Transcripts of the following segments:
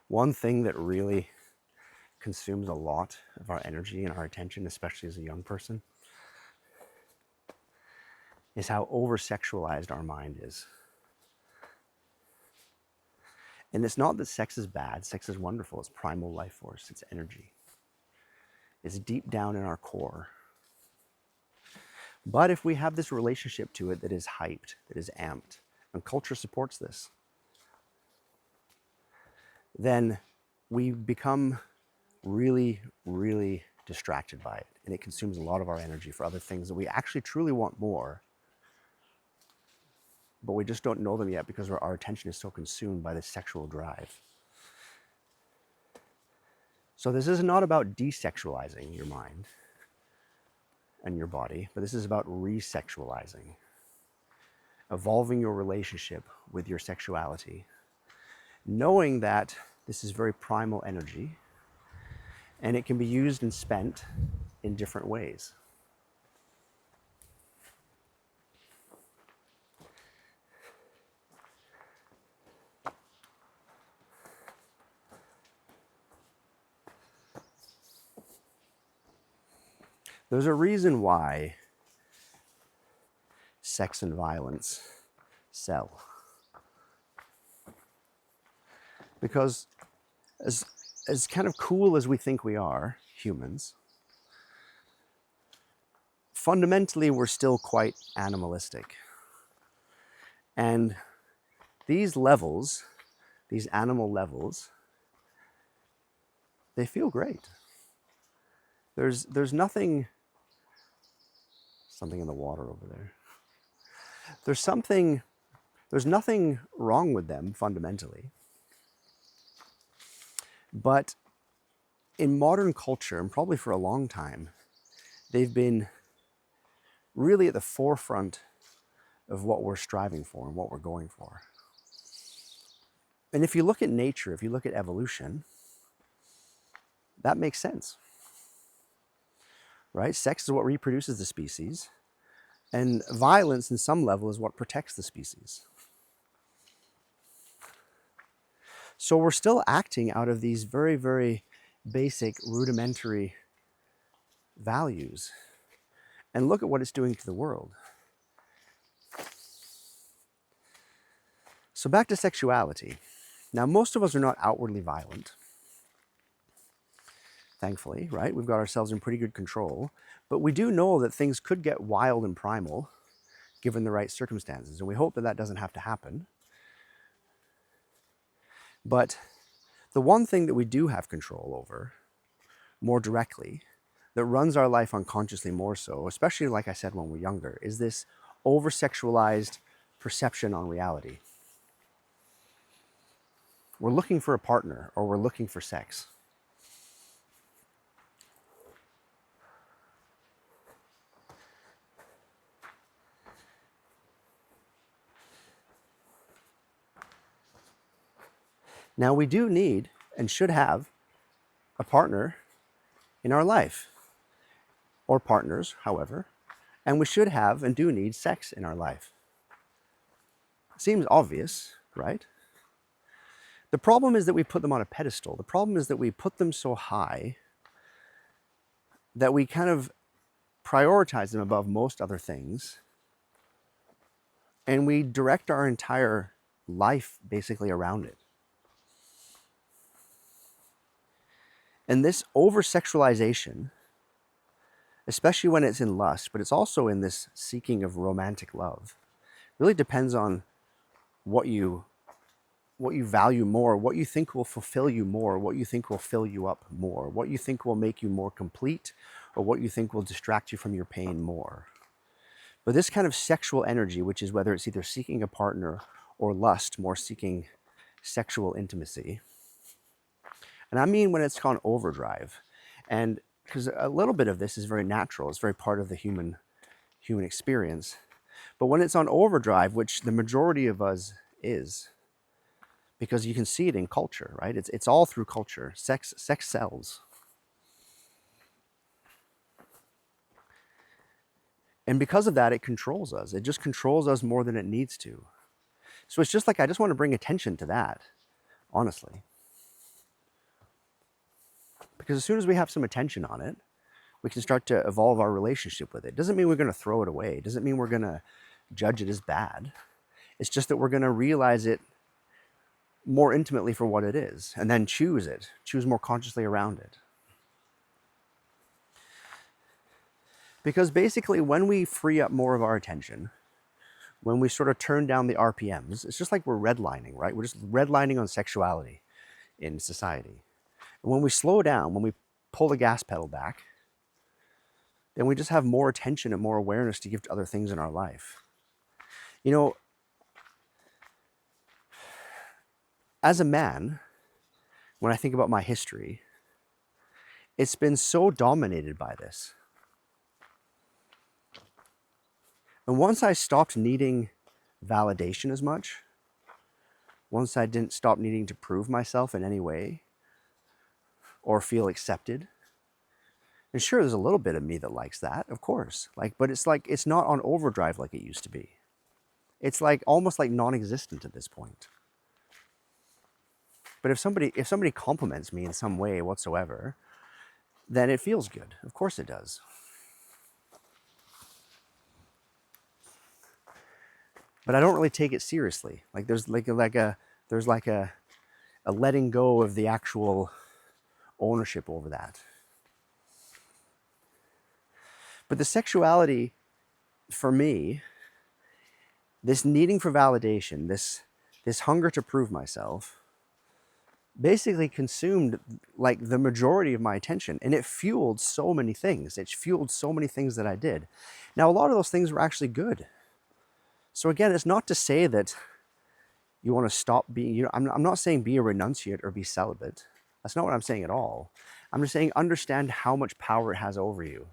One thing that really consumes a lot of our energy and our attention, especially as a young person, is how over-sexualized our mind is. And it's not that sex is bad. Sex is wonderful. It's primal life force. It's energy. It's deep down in our core. But if we have this relationship to it that is hyped, that is amped, and culture supports this, then we become really, really distracted by it. And it consumes a lot of our energy for other things that we actually truly want more, but we just don't know them yet because our attention is so consumed by this sexual drive. So this is not about desexualizing your mind and your body, but this is about resexualizing, evolving your relationship with your sexuality, knowing that this is very primal energy and it can be used and spent in different ways. There's a reason why sex and violence sell. Because as kind of cool as we think we are, humans, fundamentally we're still quite animalistic. And these levels, these animal levels, they feel great. There's nothing in the water over there. There's nothing wrong with them fundamentally. But in modern culture, and probably for a long time, they've been really at the forefront of what we're striving for and what we're going for. And if you look at nature, if you look at evolution, that makes sense, right? Sex is what reproduces the species, and violence in some level is what protects the species. So we're still acting out of these very, very basic, rudimentary values. And look at what it's doing to the world. So back to sexuality. Now, most of us are not outwardly violent, thankfully, right? We've got ourselves in pretty good control. But we do know that things could get wild and primal given the right circumstances. And we hope that that doesn't have to happen. But the one thing that we do have control over more directly, that runs our life unconsciously more so, especially like I said when we're younger, is this over-sexualized perception on reality. We're looking for a partner or we're looking for sex. Now we do need and should have a partner in our life, or partners, however, and we should have and do need sex in our life. Seems obvious, right? The problem is that we put them on a pedestal. The problem is that we put them so high that we kind of prioritize them above most other things, and we direct our entire life basically around it. And this over-sexualization, especially when it's in lust, but it's also in this seeking of romantic love, really depends on what you value more, what you think will fulfill you more, what you think will fill you up more, what you think will make you more complete, or what you think will distract you from your pain more. But this kind of sexual energy, which is whether it's either seeking a partner or lust, more seeking sexual intimacy, and I mean when it's gone overdrive, and because a little bit of this is very natural, it's very part of the human experience, but when it's on overdrive, which the majority of us is, because you can see it in culture, right? It's all through culture. Sex sells. And because of that, it controls us. It just controls us more than it needs to. So it's just like, I just want to bring attention to that, honestly. Because as soon as we have some attention on it, we can start to evolve our relationship with it. Doesn't mean we're going to throw it away. Doesn't mean we're going to judge it as bad. It's just that we're going to realize it more intimately for what it is, and then choose more consciously around it. Because basically, when we free up more of our attention, when we sort of turn down the RPMs, it's just like we're redlining, right? We're just redlining on sexuality in society. And when we slow down, when we pull the gas pedal back, then we just have more attention and more awareness to give to other things in our life. You know, as a man, when I think about my history, it's been so dominated by this. And once I stopped needing validation as much, once I didn't stop needing to prove myself in any way or feel accepted, and sure, there's a little bit of me that likes that, of course, but it's not on overdrive like it used to be. It's almost like non-existent at this point. But if somebody compliments me in some way whatsoever, then it feels good. Of course it does. But I don't really take it seriously. There's a letting go of the actual ownership over that. But the sexuality, for me, this needing for validation, this hunger to prove myself, basically consumed the majority of my attention, and it fueled so many things. It fueled so many things that I did. Now, a lot of those things were actually good. So again, it's not to say that you want to stop being, I'm not saying be a renunciate or be celibate. That's not what I'm saying at all. I'm just saying understand how much power it has over you.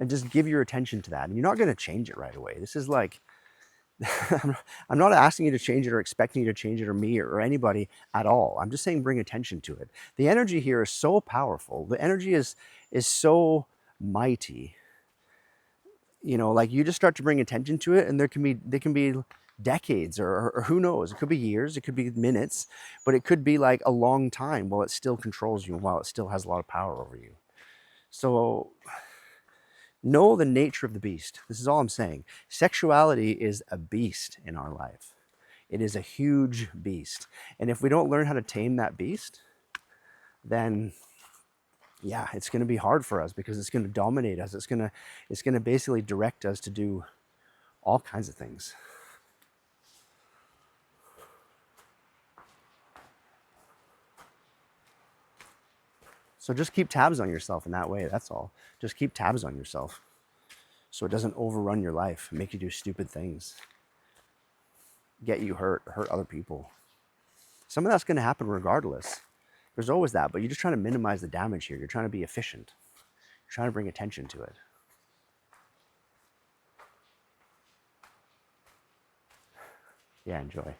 And just give your attention to that. And you're not going to change it right away. This is I'm not asking you to change it or expecting you to change it or me or anybody at all. I'm just saying bring attention to it. The energy here is so powerful. The energy is so mighty. You just start to bring attention to it, and there can be decades or who knows. It could be years, it could be minutes, but it could be a long time while it still controls you and while it still has a lot of power over you. So know the nature of the beast. This is all I'm saying. Sexuality is a beast in our life. It is a huge beast. And if we don't learn how to tame that beast, then yeah, it's going to be hard for us because it's going to dominate us. It's going to basically direct us to do all kinds of things. So just keep tabs on yourself in that way. That's all. Just keep tabs on yourself so it doesn't overrun your life and make you do stupid things, get you hurt other people. Some of that's going to happen regardless. There's always that, but you're just trying to minimize the damage here. You're trying to be efficient. You're trying to bring attention to it. Yeah, enjoy.